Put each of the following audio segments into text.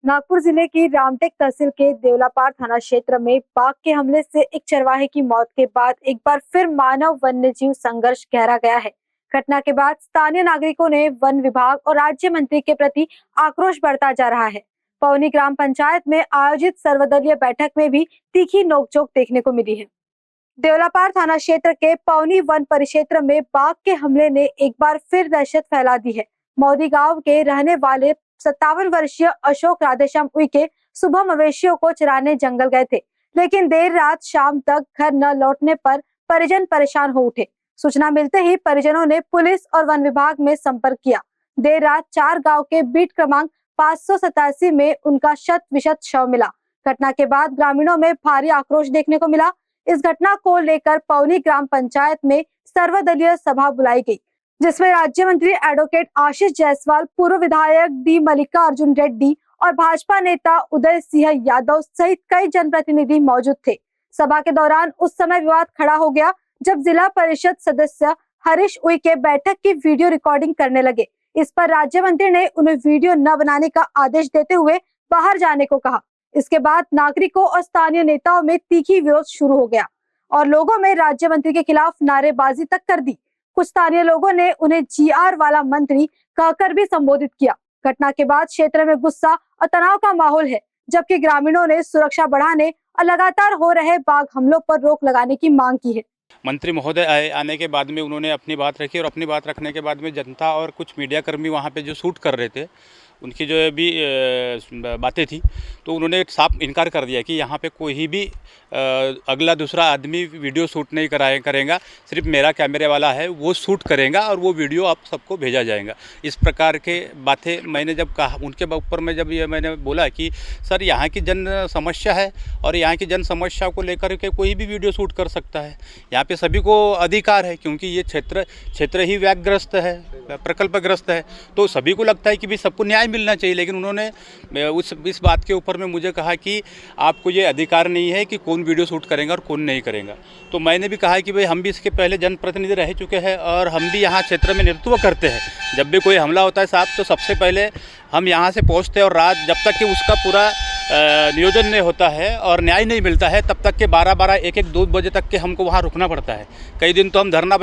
नागपुर जिले की रामटेक तहसील के देवलापार थाना क्षेत्र में बाघ के हमले से एक चरवाहे की मौत के बाद एक बार फिर मानव वन्य जीव संघर्ष गहरा गया है। घटना के बाद स्थानीय नागरिकों ने वन विभाग और राज्य मंत्री के प्रति आक्रोश बढ़ता जा रहा है। पौनी ग्राम पंचायत में आयोजित सर्वदलीय बैठक में भी तीखी नोकझोंक देखने को मिली है। देवलापार थाना क्षेत्र के पौनी वन परिक्षेत्र में बाघ के हमले ने एक बार फिर दहशत फैला दी है। मोदी गांव के रहने वाले 57 वर्षीय अशोक राधेश्याम उइके सुबह मवेशियों को चराने जंगल गए थे, लेकिन देर रात शाम तक घर न लौटने पर परिजन परेशान हो उठे। सूचना मिलते ही परिजनों ने पुलिस और वन विभाग में संपर्क किया। देर रात 4 गांव के बीट क्रमांक 587 में उनका शत विशत शव मिला। घटना के बाद ग्रामीणों में भारी आक्रोश देखने को मिला। इस घटना को लेकर पौनी ग्राम पंचायत में सर्वदलीय सभा बुलाई गई, जिसमें राज्य मंत्री एडवोकेट आशीष जायसवाल, पूर्व विधायक डी मल्लिकार्जुन रेड्डी और भाजपा नेता उदय सिंह यादव सहित कई जनप्रतिनिधि मौजूद थे। सभा के दौरान उस समय विवाद खड़ा हो गया जब जिला परिषद सदस्य हरीश उइके बैठक की वीडियो रिकॉर्डिंग करने लगे। इस पर राज्य मंत्री ने उन्हें वीडियो न बनाने का आदेश देते हुए बाहर जाने को कहा। इसके बाद नागरिकों और स्थानीय नेताओं में तीखी विरोध शुरू हो गया और लोगों में राज्य मंत्री के खिलाफ नारेबाजी तक कर दी। कुछ स्थानीय लोगों ने उन्हें जीआर वाला मंत्री कहकर भी संबोधित किया। घटना के बाद क्षेत्र में गुस्सा और तनाव का माहौल है, जबकि ग्रामीणों ने सुरक्षा बढ़ाने और लगातार हो रहे बाघ हमलों पर रोक लगाने की मांग की है। मंत्री महोदय आने के बाद में उन्होंने अपनी बात रखी और अपनी बात रखने के बाद में जनता और कुछ मीडिया कर्मी वहाँ पे जो शूट कर रहे थे, उनकी जो भी बातें थी, तो उन्होंने साफ इनकार कर दिया कि यहाँ पे कोई भी अगला दूसरा आदमी वीडियो शूट नहीं करेगा, सिर्फ मेरा कैमरे वाला है वो शूट करेगा और वो वीडियो आप सबको भेजा जाएगा। इस प्रकार के बातें मैंने जब कहा, उनके ऊपर में जब ये मैंने बोला कि सर यहाँ की जन समस्या है और यहाँ की जन समस्या को लेकर के कोई भी वीडियो शूट कर सकता है, यहाँ पे सभी को अधिकार है, क्योंकि ये क्षेत्र ही व्याघ्रग्रस्त है, प्रकल्पग्रस्त है, तो सभी को लगता है कि भी सबको न्याय मिलना चाहिए। लेकिन उन्होंने इस बात के ऊपर में मुझे कहा कि आपको ये अधिकार नहीं है कि कौन वीडियो शूट करेगा और कौन नहीं करेगा। तो मैंने भी कहा कि भाई हम भी इसके पहले जनप्रतिनिधि रह चुके हैं और हम भी यहाँ क्षेत्र में नेतृत्व करते हैं। जब भी कोई हमला होता है साहब, तो सबसे पहले हम यहाँ से पहुँचते हैं और रात जब तक कि उसका पूरा नियोजन नहीं होता है और न्याय नहीं मिलता है, तब तक के 12-12, 1-1, 2 बजे तक के हमको वहाँ रुकना पड़ता है। कई दिन तो हम धरना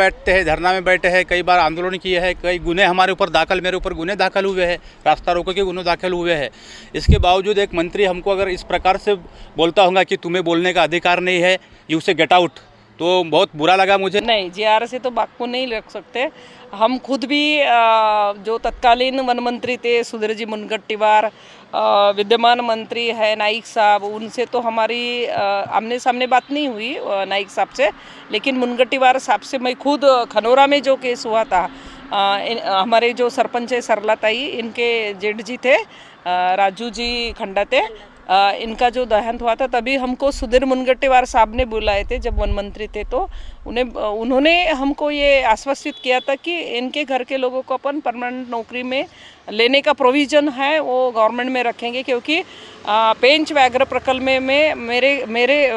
में बैठे हैं, कई बार आंदोलन किए हैं, कई गुने हमारे ऊपर मेरे ऊपर गुने दाखिल हुए हैं, रास्ता रोको के गुने दाखिल हुए हैं। इसके बावजूद एक मंत्री हमको अगर इस प्रकार से बोलता होगा कि तुम्हें बोलने का अधिकार नहीं है, यू से गेट आउट, तो बहुत बुरा लगा मुझे। नहीं, जीआर से तो बाघ को नहीं रख सकते। हम खुद भी जो तत्कालीन वन मंत्री थे सुधीर जी मुनगट्टीवार, विद्यमान मंत्री है नाइक साहब, उनसे तो हमारी आमने सामने बात नहीं हुई नाइक साहब से, लेकिन मुनगट्टीवार साहब से मैं खुद खनौरा में जो केस हुआ था, हमारे जो सरपंच है सरलाताई, इनके जेठ जी थे राजू जी खंडाते, इनका जो देहांत हुआ था, तभी हमको सुधीर मुनगट्टीवार साहब ने बुलाए थे जब वन मंत्री थे, तो उन्होंने हमको ये आश्वासित किया था कि इनके घर के लोगों को अपन परमानेंट नौकरी में लेने का प्रोविज़न है वो गवर्नमेंट में रखेंगे, क्योंकि पेंच व्याघ्र प्रकल्प में मेरे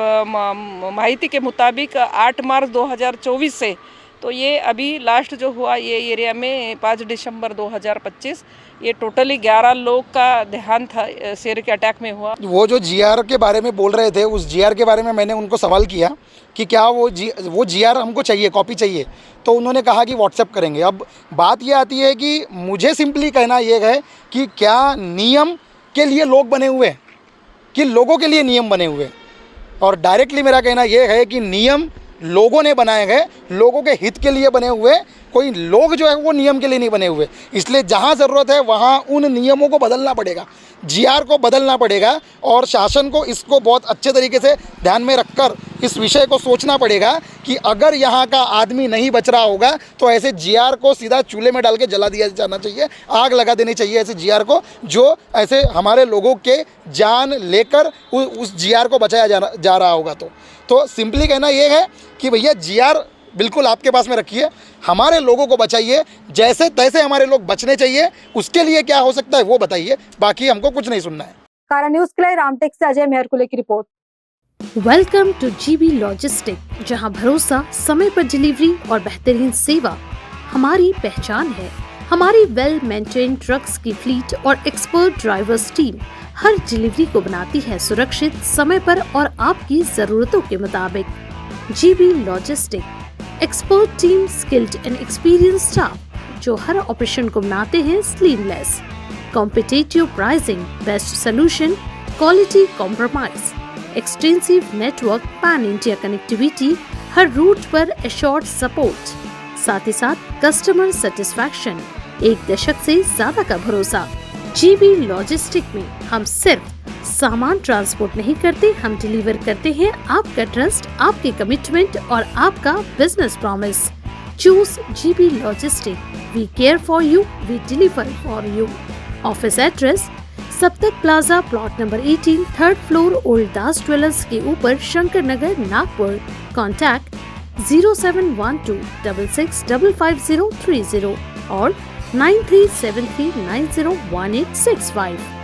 माहिती के मुताबिक 8 मार्च 2024 से, तो ये अभी लास्ट जो हुआ ये एरिया में 5 दिसंबर 2025, ये टोटली 11 लोग का देहांत शेर के अटैक में हुआ। वो जो जीआर के बारे में बोल रहे थे, उस जीआर के बारे में मैंने उनको सवाल किया कि क्या वो जीआर हमको चाहिए, कॉपी चाहिए, तो उन्होंने कहा कि व्हाट्सएप करेंगे। अब बात ये आती है कि मुझे सिंपली कहना ये है कि क्या नियम के लिए लोग बने हुए हैं कि लोगों के लिए नियम बने हुए हैं, और डायरेक्टली मेरा कहना ये है कि नियम लोगों ने बनाए गए, लोगों के हित के लिए बने हुए, कोई लोग जो है वो नियम के लिए नहीं बने हुए। इसलिए जहाँ ज़रूरत है वहाँ उन नियमों को बदलना पड़ेगा, जीआर को बदलना पड़ेगा, और शासन को इसको बहुत अच्छे तरीके से ध्यान में रखकर इस विषय को सोचना पड़ेगा कि अगर यहाँ का आदमी नहीं बच रहा होगा तो ऐसे जीआर को सीधा चूल्हे में डाल के जला दिया जाना चाहिए, आग लगा देनी चाहिए ऐसे जीआर को, जो ऐसे हमारे लोगों के जान लेकर उस जीआर को बचाया जा रहा होगा। तो सिंपली कहना ये है कि भैया जीआर बिल्कुल आपके पास में रखिए, हमारे लोगों को बचाइए, जैसे तैसे हमारे लोग बचने चाहिए, उसके लिए क्या हो सकता है वो बताइए, बाकी हमको कुछ नहीं सुनना है। कारण न्यूज़ के लिए रामटेक से अजय मेहरकुले की report. Welcome two GB logistic, जहां भरोसा, समय पर डिलीवरी और बेहतरीन सेवा हमारी पहचान है। हमारी वेल मेंटेन ट्रक्स की फ्लीट और एक्सपर्ट ड्राइवर्स टीम हर डिलीवरी को बनाती है सुरक्षित, समय पर और आपकी जरूरतों के मुताबिक। GB logistic, expert team, skilled and experience staff जो हर ऑपरेशन को बनाते हैं seamless. Competitive pricing, best solution, quality compromise, extensive network, pan India connectivity, हर रूट पर एश्योर्ड सपोर्ट, साथ ही साथ कस्टमर सेटिस्फैक्शन, 1 दशक से ज्यादा का भरोसा। जीबी लॉजिस्टिक में हम सिर्फ सामान ट्रांसपोर्ट नहीं करते, हम डिलीवर करते हैं आपका ट्रस्ट, आपके कमिटमेंट और आपका business promise. Choose GB logistic, we care for you, we deliver for you. Office address Saptak plaza, plot number 18, 3rd floor, old Das jewellers के ऊपर, शंकर नगर, नागपुर। कॉन्टैक्ट 0712 66555030 और 9373901865।